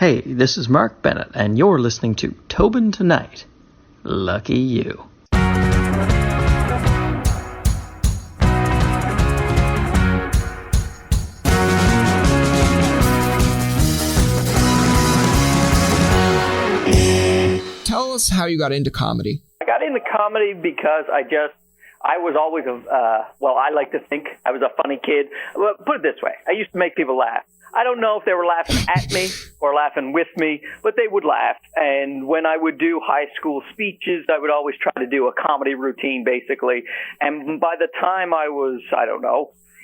Hey, this is Mark Bennett, and you're listening to Tobin Tonight. Lucky you. Tell us how you got into comedy. I got into comedy because I was always I like to think I was a funny kid. Well, put it this way. I used to make people laugh. I don't know if they were laughing at me or laughing with me, but they would laugh. And when I would do high school speeches, I would always try to do a comedy routine, basically. And by the time I was,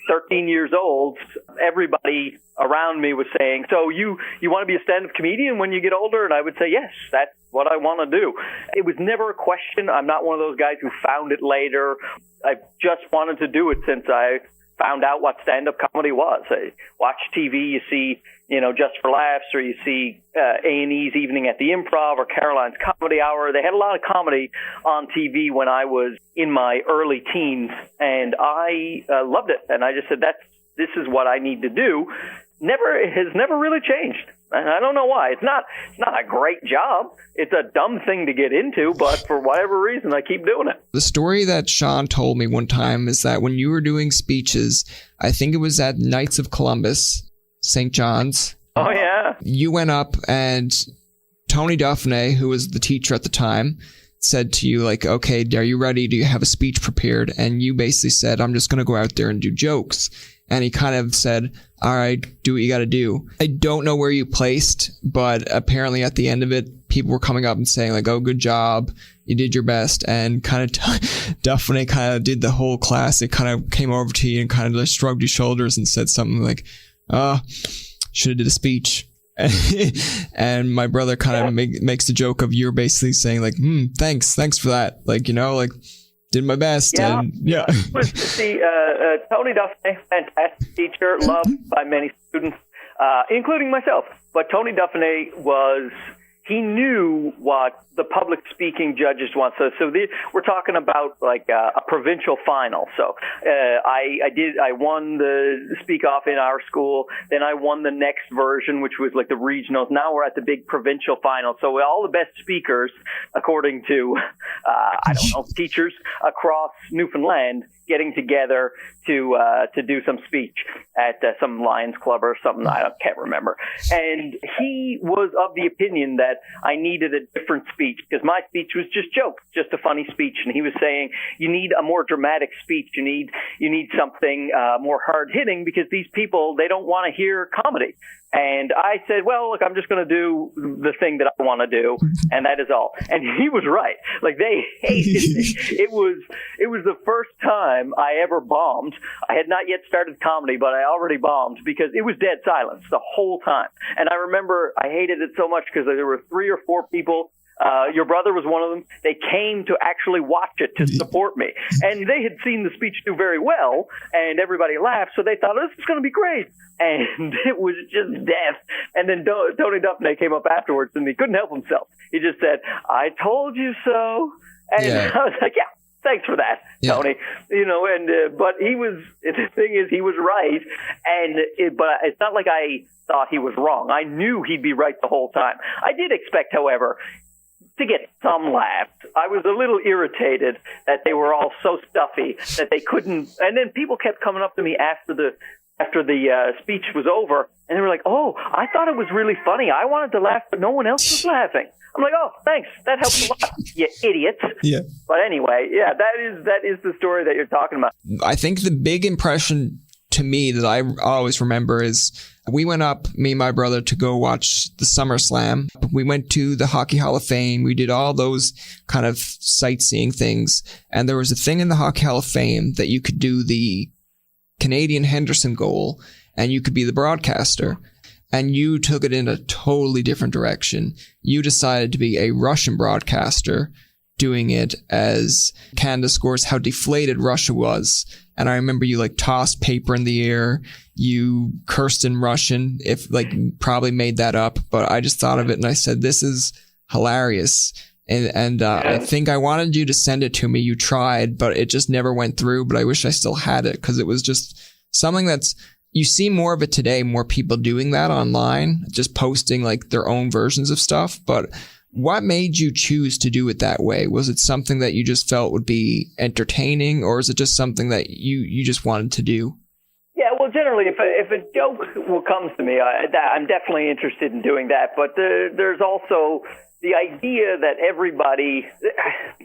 13 years old, everybody around me was saying, so you want to be a stand-up comedian when you get older? And I would say, yes, that's what I want to do. It was never a question. I'm not one of those guys who found it later. I just wanted to do it since I found out what stand-up comedy was. I watch TV, you see, Just for Laughs, or you see A&E's Evening at the Improv or Caroline's Comedy Hour. They had a lot of comedy on TV when I was in my early teens, and I loved it. And I just said, this is what I need to do. It has never really changed. And I don't know why. It's not a great job. It's a dumb thing to get into, but for whatever reason, I keep doing it. The story that Sean told me one time is that when you were doing speeches, I think it was at Knights of Columbus, St. John's. Oh, yeah. You went up and Tony Duffney, who was the teacher at the time, said to you, like, okay, are you ready? Do you have a speech prepared? And you basically said, I'm just going to go out there and do jokes. And he kind of said, all right, do what you got to do. I don't know where you placed, but apparently at the end of it, people were coming up and saying, like, oh, good job. You did your best. And kind of Duffney kind of did the whole classic, kind of came over to you and kind of just shrugged his shoulders and said something like, should have did a speech. And my brother kind of makes the joke of you're basically saying, like, thanks for that. Like, did my best. Yeah. And yeah. Tony Duffney, fantastic teacher, loved by many students, including myself. But Tony Duffney he knew what the public speaking judges want. So we're talking about like a provincial final. So I won the speak off in our school. Then I won the next version, which was like the regionals. Now we're at the big provincial final. So all the best speakers, according to teachers across Newfoundland, getting together to do some speech at some Lions Club or something. I can't remember. And he was of the opinion that I needed a different speech because my speech was just jokes, just a funny speech. And he was saying, you need a more dramatic speech. You need something more hard hitting because these people, they don't want to hear comedy. And I said, well, look, I'm just going to do the thing that I want to do, and that is all. And he was right. Like, they hated me. It was the first time I ever bombed. I had not yet started comedy, but I already bombed because it was dead silence the whole time. And I remember I hated it so much because there were 3 or 4 people. Your brother was one of them. They came to actually watch it to support me. And they had seen the speech do very well, and everybody laughed, so they thought, oh, this is going to be great. And it was just death. And then Tony Duffney came up afterwards, and he couldn't help himself. He just said, I told you so. And I was like, yeah. Thanks for that, Tony. But the thing is, he was right. But it's not like I thought he was wrong. I knew he'd be right the whole time. I did expect, however, to get some laughs. I was a little irritated that they were all so stuffy that they couldn't. And then people kept coming up to me after the speech was over, and they were like, oh, I thought it was really funny. I wanted to laugh, but no one else was laughing. I'm like, oh, thanks. That helps a lot, you idiots. Yeah. But anyway, yeah, that is the story that you're talking about. I think the big impression to me that I always remember is we went up, me and my brother, to go watch the SummerSlam. We went to the Hockey Hall of Fame. We did all those kind of sightseeing things. And there was a thing in the Hockey Hall of Fame that you could do the Canadian Henderson goal, and you could be the broadcaster. And you took it in a totally different direction. You decided to be a Russian broadcaster, doing it as Canada scores how deflated Russia was. And I remember you like tossed paper in the air. You cursed in Russian, probably made that up. But I just thought of it and I said, this is hilarious. And I think I wanted you to send it to me. You tried, but it just never went through. But I wish I still had it because it was just something that's you see more of it today, more people doing that online, just posting like their own versions of stuff. But what made you choose to do it that way? Was it something that you just felt would be entertaining, or is it just something that you just wanted to do? Yeah, well, generally, if a joke comes to me, I'm definitely interested in doing that. But there's also the idea that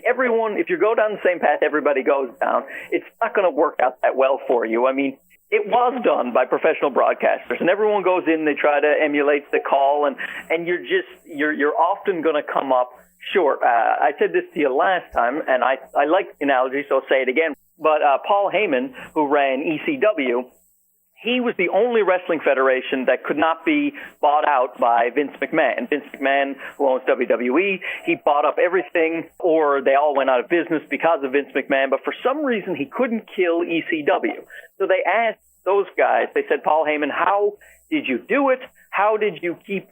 everyone, if you go down the same path everybody goes down, it's not going to work out that well for you. I mean, it was done by professional broadcasters, and everyone goes in, they try to emulate the call, and you're often going to come up short. I said this to you last time, and I like the analogy, so I'll say it again. But Paul Heyman, who ran ECW, he was the only wrestling federation that could not be bought out by Vince McMahon. Vince McMahon, who owns WWE, he bought up everything, or they all went out of business because of Vince McMahon, but for some reason he couldn't kill ECW. So they asked those guys, they said, Paul Heyman, how did you do it? How did you keep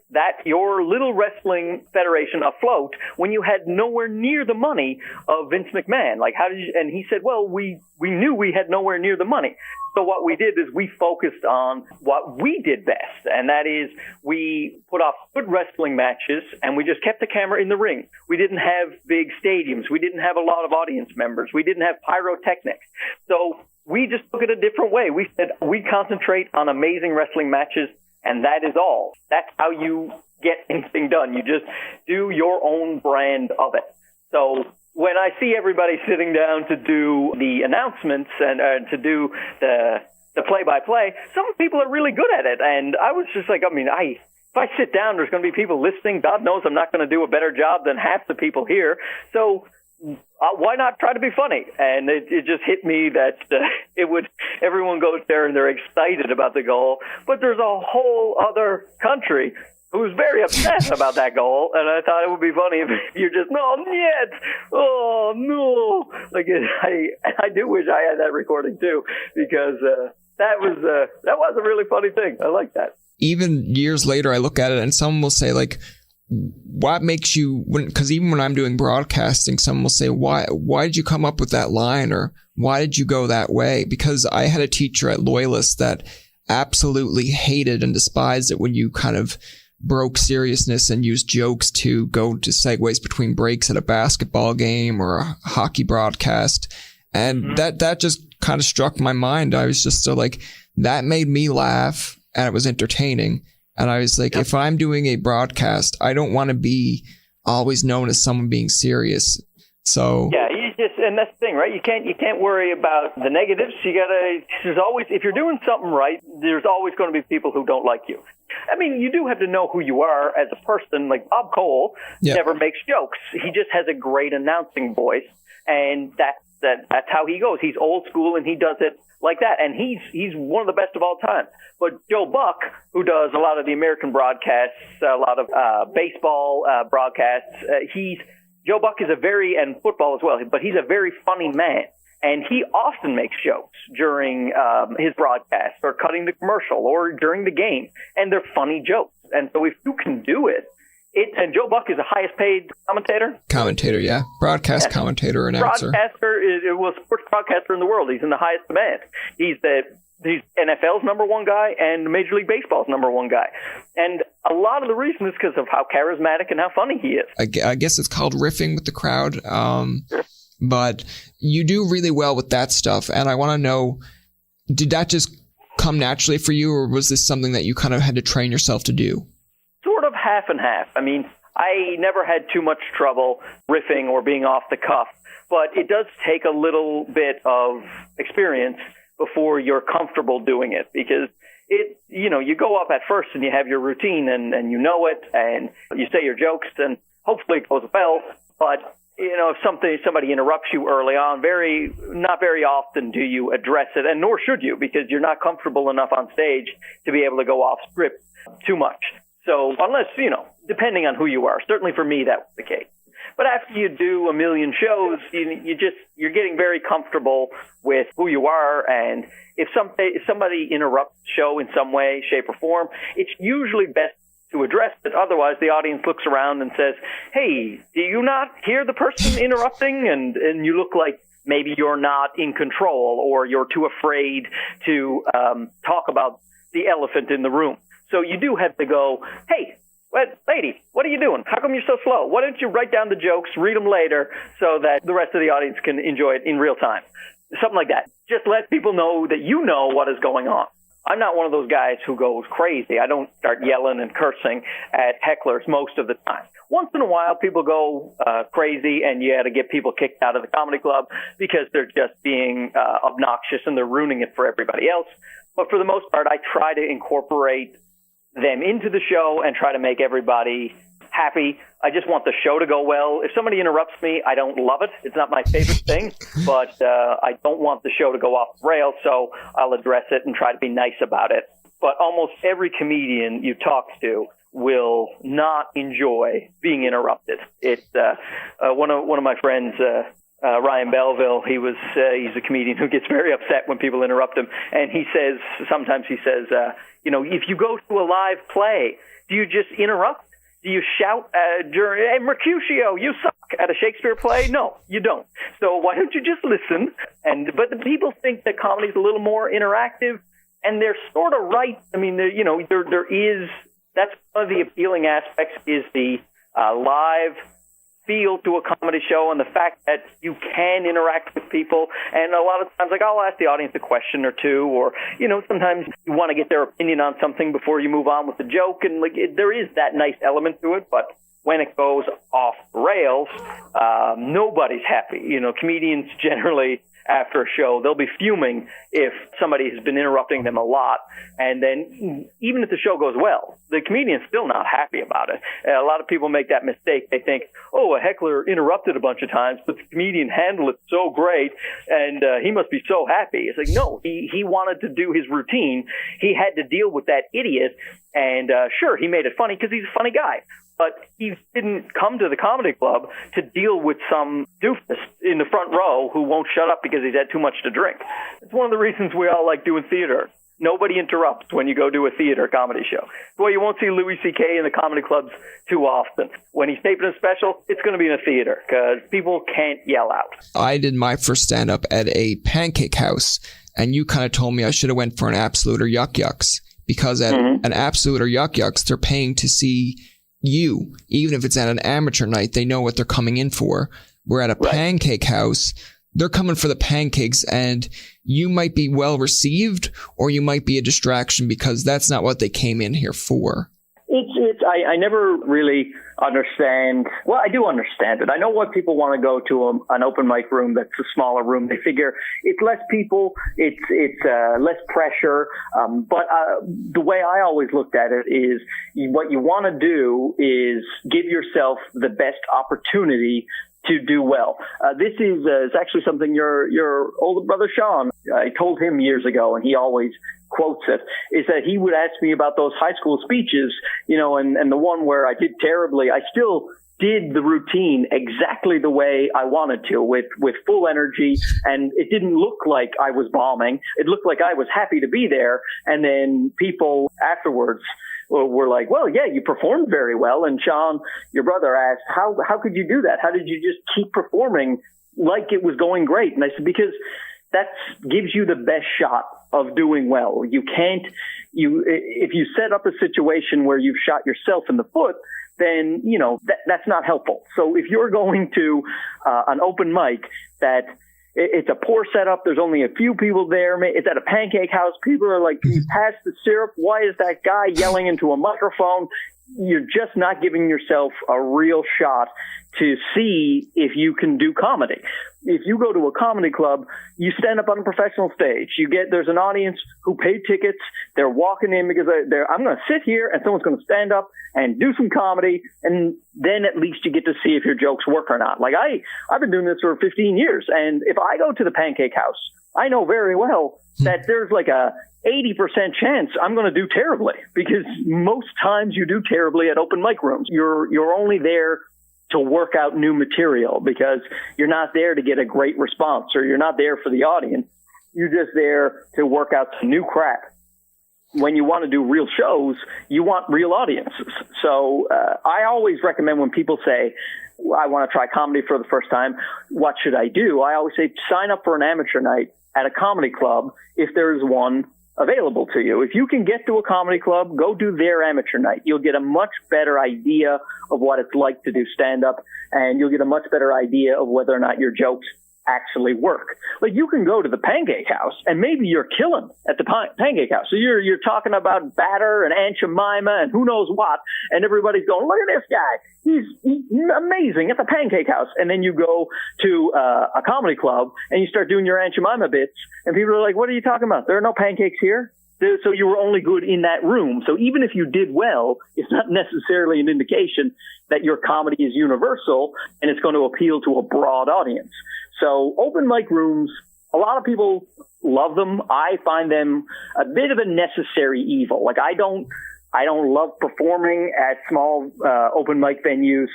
your little wrestling federation afloat when you had nowhere near the money of Vince McMahon? Like, how did you? And he said, well, we knew we had nowhere near the money. So what we did is we focused on what we did best, and that is we put off good wrestling matches, and we just kept the camera in the ring. We didn't have big stadiums. We didn't have a lot of audience members. We didn't have pyrotechnics. So we just took it a different way. We said we concentrate on amazing wrestling matches, and that is all. That's how you get anything done. You just do your own brand of it. So when I see everybody sitting down to do the announcements and to do the play-by-play, some people are really good at it. And I was just like, if I sit down, there's going to be people listening. God knows I'm not going to do a better job than half the people here. So why not try to be funny? And it just hit me that everyone goes there and they're excited about the goal, but there's a whole other country who's very upset about that goal, and I thought it would be funny if you're just, oh no. Like, I do wish I had that recording too, because that was a really funny thing. I like that. Even years later, I look at it and someone will say, like, what makes you, because even when I'm doing broadcasting, someone will say, why did you come up with that line, or why did you go that way? Because I had a teacher at Loyalist that absolutely hated and despised it when you kind of broke seriousness and used jokes to go to segues between breaks at a basketball game or a hockey broadcast. And that just kind of struck my mind. I was just like, that made me laugh, and it was entertaining. And I was like, if I'm doing a broadcast, I don't want to be always known as someone being serious. So yeah, and that's the thing, right? You can't worry about the negatives. There's always, if you're doing something right, there's always going to be people who don't like you. I mean, you do have to know who you are as a person. Like Bob Cole never makes jokes. He just has a great announcing voice, and that's how he goes. He's old school, and he does it like that, and he's one of the best of all time. But Joe Buck, who does a lot of the American broadcasts, a lot of baseball broadcasts, Joe Buck is and football as well, but he's a very funny man. And he often makes jokes during his broadcast, or cutting the commercial, or during the game. And they're funny jokes. And so if you can do it, and Joe Buck is the highest paid commentator? Commentator, yeah. Broadcast commentator, announcer. Sports broadcaster in the world. He's in the highest demand. He's NFL's number one guy and Major League Baseball's number one guy. And a lot of the reason is because of how charismatic and how funny he is. I guess it's called riffing with the crowd. Sure. But you do really well with that stuff. And I want to know, did that just come naturally for you, or was this something that you kind of had to train yourself to do? Sort of half and half. I mean, I never had too much trouble riffing or being off the cuff, but it does take a little bit of experience before you're comfortable doing it, because you go up at first and you have your routine and you know it, and you say your jokes and hopefully it goes well. But if somebody interrupts you early on, not very often do you address it, and nor should you, because you're not comfortable enough on stage to be able to go off script too much. So unless, depending on who you are, certainly for me that was the case. But after you do a million shows, you're getting very comfortable with who you are, and if somebody interrupts the show in some way, shape, or form, it's usually best to address it. Otherwise, the audience looks around and says, "Hey, do you not hear the person interrupting?" And you look like maybe you're not in control or you're too afraid to talk about the elephant in the room. So you do have to go, hey, lady, what are you doing? How come you're so slow? Why don't you write down the jokes, read them later, so that the rest of the audience can enjoy it in real time? Something like that. Just let people know that you know what is going on. I'm not one of those guys who goes crazy. I don't start yelling and cursing at hecklers most of the time. Once in a while, people go crazy, and you had to get people kicked out of the comedy club because they're just being obnoxious and they're ruining it for everybody else. But for the most part, I try to incorporate them into the show and try to make everybody happy. I just want the show to go well. If somebody interrupts me, I don't love it. It's not my favorite thing, but I don't want the show to go off the rails, so I'll address it and try to be nice about it. But almost every comedian you talk to will not enjoy being interrupted. It's one of my friends, Ryan Belleville. He's a comedian who gets very upset when people interrupt him, and sometimes he says, if you go to a live play, do you just interrupt? Do you shout during, hey, Mercutio, you suck, at a Shakespeare play? No, you don't. So why don't you just listen? But the people think that comedy is a little more interactive, and they're sort of right. I mean, there is, that's one of the appealing aspects, is the live feel to a comedy show, and the fact that you can interact with people. And a lot of times, like, I'll ask the audience a question or two, or, sometimes you want to get their opinion on something before you move on with the joke. And there is that nice element to it, but when it goes off the rails, nobody's happy. Comedians generally, after a show, they'll be fuming if somebody has been interrupting them a lot. And then even if the show goes well, the comedian's still not happy about it. A lot of people make that mistake. They think, a heckler interrupted a bunch of times, but the comedian handled it so great, and he must be so happy. It's like, no, he wanted to do his routine. He had to deal with that idiot, and sure, he made it funny because he's a funny guy. But he didn't come to the comedy club to deal with some doofus in the front row who won't shut up because he's had too much to drink. It's one of the reasons we all like doing theater. Nobody interrupts when you go do a theater comedy show. Well, you won't see Louis C.K. in the comedy clubs too often. When he's taping a special, it's going to be in a theater because people can't yell out. I did my first stand-up at a Pancake House, and you kind of told me I should have went for an Absolute or Yuck Yucks, because at an Absolute or Yuck Yucks, they're paying to see you. Even if it's at an amateur night, they know what they're coming in for. We're at a Pancake House, they're coming for the pancakes, and you might be well received, or you might be a distraction because that's not what they came in here for. I never really understand. Well, I do understand it. I know what people want to go to an open mic room that's a smaller room. They figure it's less people, it's less pressure. But the way I always looked at it is what you want to do is give yourself the best opportunity to do well. This is actually something your older brother Sean, I told him years ago, and he always quotes it, is that he would ask me about those high school speeches, and the one where I did terribly. I still did the routine exactly the way I wanted to, with full energy, and it didn't look like I was bombing. It looked like I was happy to be there. And then people afterwards were like, well, yeah, you performed very well. And Sean, your brother, asked, how could you do that? How did you just keep performing like it was going great? And I said, because that gives you the best shot of doing well. You can't, if you set up a situation where you've shot yourself in the foot, then, that's not helpful. So if you're going to an open mic that it's a poor setup, there's only a few people there, it's at a Pancake House, people are like, can you pass the syrup? Why is that guy yelling into a microphone? You're just not giving yourself a real shot to see if you can do comedy. If you go to a comedy club, you stand up on a professional stage. There's an audience who paid tickets. They're walking in because I'm going to sit here and someone's going to stand up and do some comedy, and then at least you get to see if your jokes work or not. Like I've been doing this for 15 years, and if I go to the Pancake House, I know very well that there's like a 80% chance I'm going to do terribly, because most times you do terribly at open mic rooms. You're only there to work out new material, because you're not there to get a great response, or you're not there for the audience. You're just there to work out some new crap. When you want to do real shows, you want real audiences. So I always recommend when people say, I want to try comedy for the first time. What should I do? I always say sign up for an amateur night at a comedy club if there is one available to you. If you can get to a comedy club, go do their amateur night. You'll get a much better idea of what it's like to do stand-up, and you'll get a much better idea of whether or not your jokes actually work. Like, you can go to the Pancake House and maybe you're killing at the Pancake House. So you're talking about batter and Aunt Jemima and who knows what, and everybody's going, look at this guy. He's amazing at the Pancake House. And then you go to a comedy club and you start doing your Aunt Jemima bits, and people are like, what are you talking about? There are no pancakes here. So you were only good in that room. So even if you did well, it's not necessarily an indication that your comedy is universal and it's going to appeal to a broad audience. So open mic rooms, a lot of people love them. I find them a bit of a necessary evil. Like, I don't love performing at small open mic venues.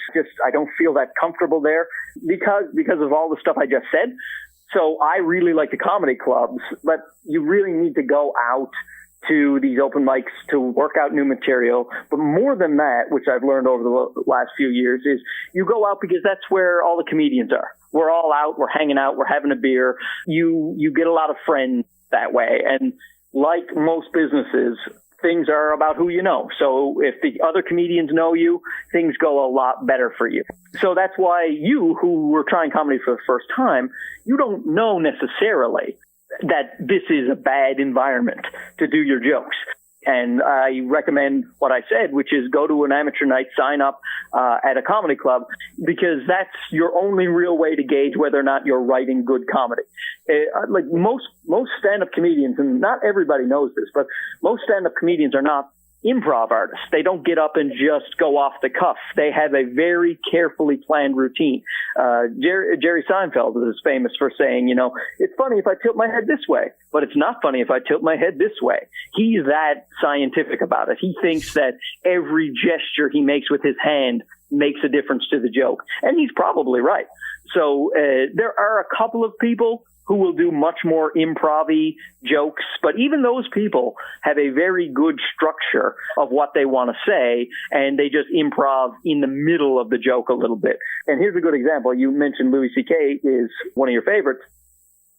I don't feel that comfortable there because of all the stuff I just said. So I really like the comedy clubs, but you really need to go out to these open mics to work out new material. But more than that, which I've learned over the last few years, is you go out because that's where all the comedians are. We're all out, we're hanging out, we're having a beer. You get a lot of friends that way. And like most businesses, things are about who you know. So if the other comedians know you, things go a lot better for you. So that's why you, who were trying comedy for the first time, you don't know necessarily that this is a bad environment to do your jokes. And I recommend what I said, which is go to an amateur night, sign up at a comedy club, because that's your only real way to gauge whether or not you're writing good comedy. Like most stand-up comedians, and not everybody knows this, but most stand-up comedians are not improv artists. They don't get up and just go off the cuff. They have a very carefully planned routine. Jerry Seinfeld is famous for saying, it's funny if I tilt my head this way, but it's not funny if I tilt my head this way. He's that scientific about it. He thinks that every gesture he makes with his hand makes a difference to the joke. And he's probably right. So there are a couple of people who will do much more improv-y jokes, but even those people have a very good structure of what they want to say, and they just improv in the middle of the joke a little bit. And here's a good example. You mentioned Louis C.K. is one of your favorites.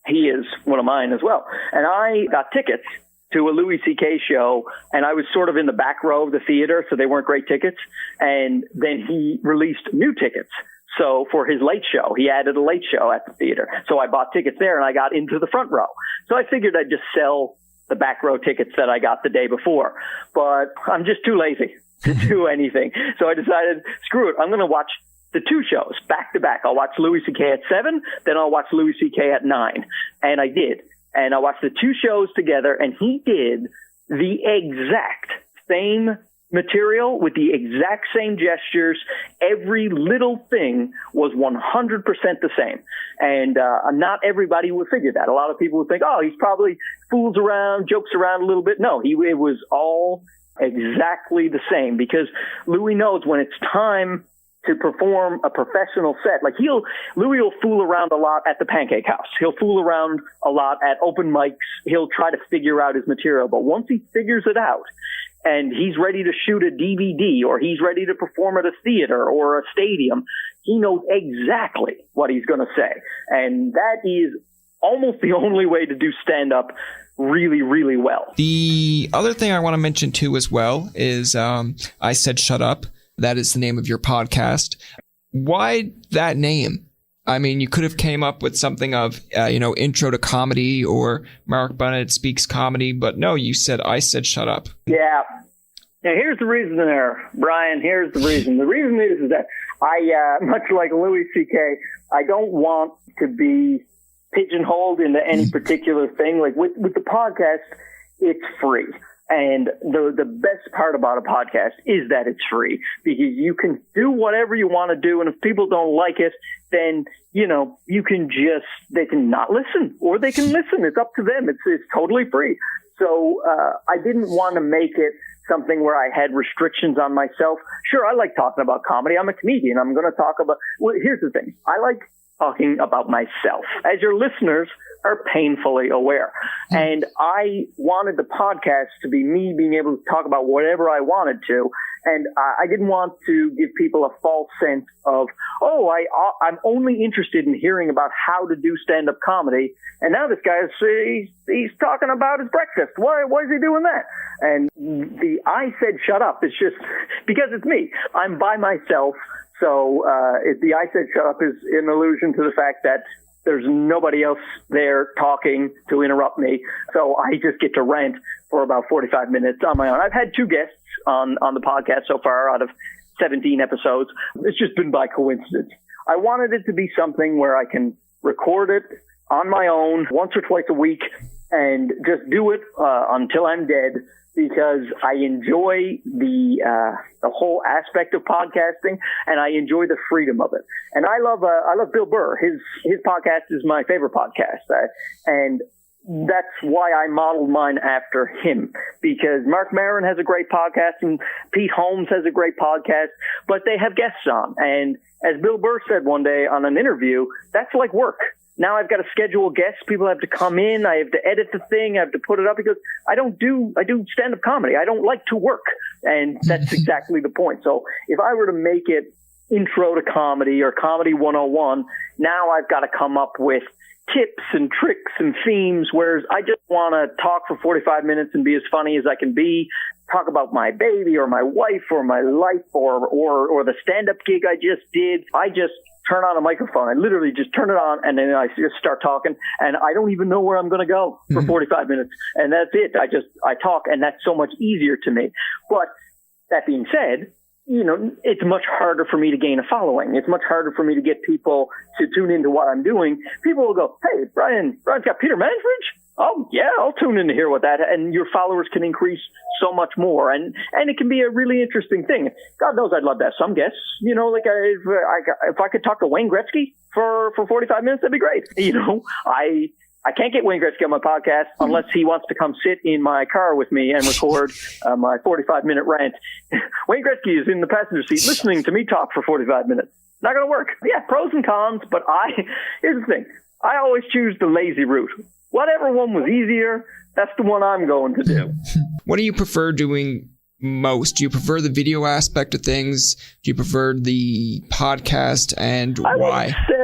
He is one of mine as well. And I got tickets to a Louis C.K. show, and I was sort of in the back row of the theater, so they weren't great tickets. And then he released new tickets. So for his late show, he added a late show at the theater. So I bought tickets there and I got into the front row. So I figured I'd just sell the back row tickets that I got the day before. But I'm just too lazy to do anything. So I decided, screw it. I'm going to watch the two shows back to back. I'll watch Louis C.K. at 7, then I'll watch Louis C.K. at 9. And I did. And I watched the two shows together, and he did the exact same material with the exact same gestures. Every little thing was 100% the same. And not everybody would figure that. A lot of people would think, oh, he's probably fools around, jokes around a little bit. No, it was all exactly the same, because Louis knows when it's time to perform a professional set. Like Louis will fool around a lot at the Pancake House. He'll fool around a lot at open mics. He'll try to figure out his material. But once he figures it out, and he's ready to shoot a DVD, or he's ready to perform at a theater or a stadium, he knows exactly what he's going to say. And that is almost the only way to do stand-up really, really well. The other thing I want to mention too as well is I Said Shut Up. That is the name of your podcast. Why that name? I mean, you could have came up with something of, Intro to Comedy or Mark Bennett Speaks Comedy, but no, you said I Said Shut Up. Yeah. Now, here's the reason there, Brian. Here's the reason. The reason is that I, much like Louis C.K., I don't want to be pigeonholed into any particular thing. Like with the podcast, it's free. And the best part about a podcast is that it's free, because you can do whatever you want to do. And if people don't like it, then, they can not listen, or they can listen. It's up to them. It's totally free. So, I didn't want to make it something where I had restrictions on myself. Sure, I like talking about comedy. I'm a comedian. I'm going to talk about, here's the thing. I like talking about myself, as your listeners are painfully aware. And I wanted the podcast to be me being able to talk about whatever I wanted to. And I didn't want to give people a false sense of, I'm only interested in hearing about how to do stand-up comedy. And now this guy he's talking about his breakfast. Why is he doing that? And the I said shut up is just because it's me. I'm by myself. So the I said shut up is an allusion to the fact that there's nobody else there talking to interrupt me. So I just get to rant for about 45 minutes on my own. I've had 2 guests on the podcast so far out of 17 episodes. It's just been by coincidence. I wanted it to be something where I can record it on my own once or twice a week and just do it until I'm dead, because I enjoy the whole aspect of podcasting, and I enjoy the freedom of it. And I love Bill Burr. His podcast is my favorite podcast, and that's why I modeled mine after him, because Mark Maron has a great podcast and Pete Holmes has a great podcast, but they have guests on. And as Bill Burr said one day on an interview, that's like work. Now I've got to schedule guests. People have to come in. I have to edit the thing. I have to put it up, because I do stand-up comedy. I don't like to work. And that's exactly the point. So if I were to make it intro to comedy or comedy 101, now I've got to come up with tips and tricks and themes, whereas I just want to talk for 45 minutes and be as funny as I can be, talk about my baby or my wife or my life or the stand-up gig I just did. I just turn on a microphone. I literally just turn it on, and then I just start talking, and I don't even know where I'm going to go for 45 minutes. And that's it. I talk, and that's so much easier to me. But that being said, it's much harder for me to gain a following. It's much harder for me to get people to tune into what I'm doing. People will go, "Hey, Brian's got Peter Manfridge? Oh, yeah, I'll tune in to hear what that," and your followers can increase so much more. And it can be a really interesting thing. God knows I'd love to have some guests, like if I could talk to Wayne Gretzky for 45 minutes, that'd be great. I can't get Wayne Gretzky on my podcast unless he wants to come sit in my car with me and record my 45-minute rant. Wayne Gretzky is in the passenger seat listening to me talk for 45 minutes. Not going to work. Yeah, pros and cons, but here's the thing. I always choose the lazy route. Whatever one was easier, that's the one I'm going to do. What do you prefer doing most? Do you prefer the video aspect of things? Do you prefer the podcast, and why? I would say,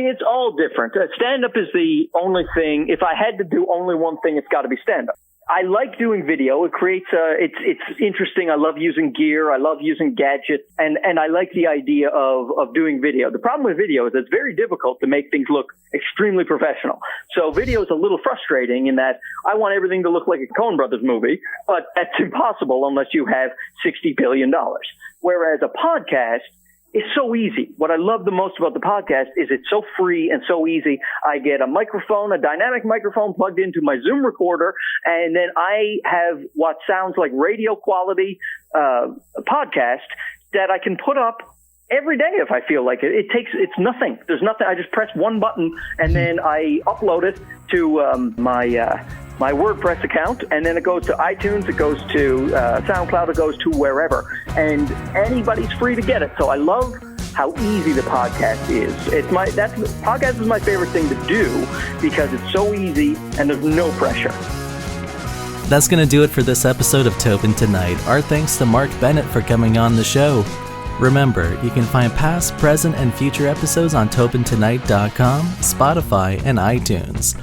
it's all different. Stand-up is the only thing. If I had to do only one thing, it's got to be stand-up. I like doing video. It creates it's interesting. I love using gear. I love using gadgets, and I like the idea of doing video. The problem with video is it's very difficult to make things look extremely professional. So video is a little frustrating in that I want everything to look like a Coen Brothers movie, but that's impossible unless you have $60 billion. Whereas a podcast, it's so easy. What I love the most about the podcast is it's so free and so easy. I get a microphone, a dynamic microphone plugged into my Zoom recorder, and then I have what sounds like radio quality podcast that I can put up every day if I feel like it. It's nothing. There's nothing. I just press one button, and then I upload it to my WordPress account, and then it goes to iTunes, it goes to SoundCloud, it goes to wherever, and anybody's free to get it. So I love how easy the podcast is. Podcast is my favorite thing to do because it's so easy and there's no pressure. That's going to do it for this episode of Tobin Tonight. Our thanks to Mark Bennett for coming on the show. Remember, you can find past, present, and future episodes on TobinTonight.com, Spotify, and iTunes.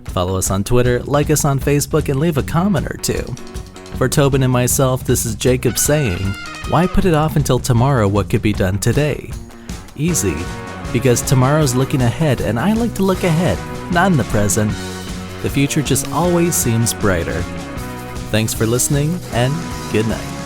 Follow us on Twitter, like us on Facebook, and leave a comment or two. For Tobin and myself, this is Jacob saying, why put it off until tomorrow what could be done today? Easy, because tomorrow's looking ahead, and I like to look ahead, not in the present. The future just always seems brighter. Thanks for listening, and good night.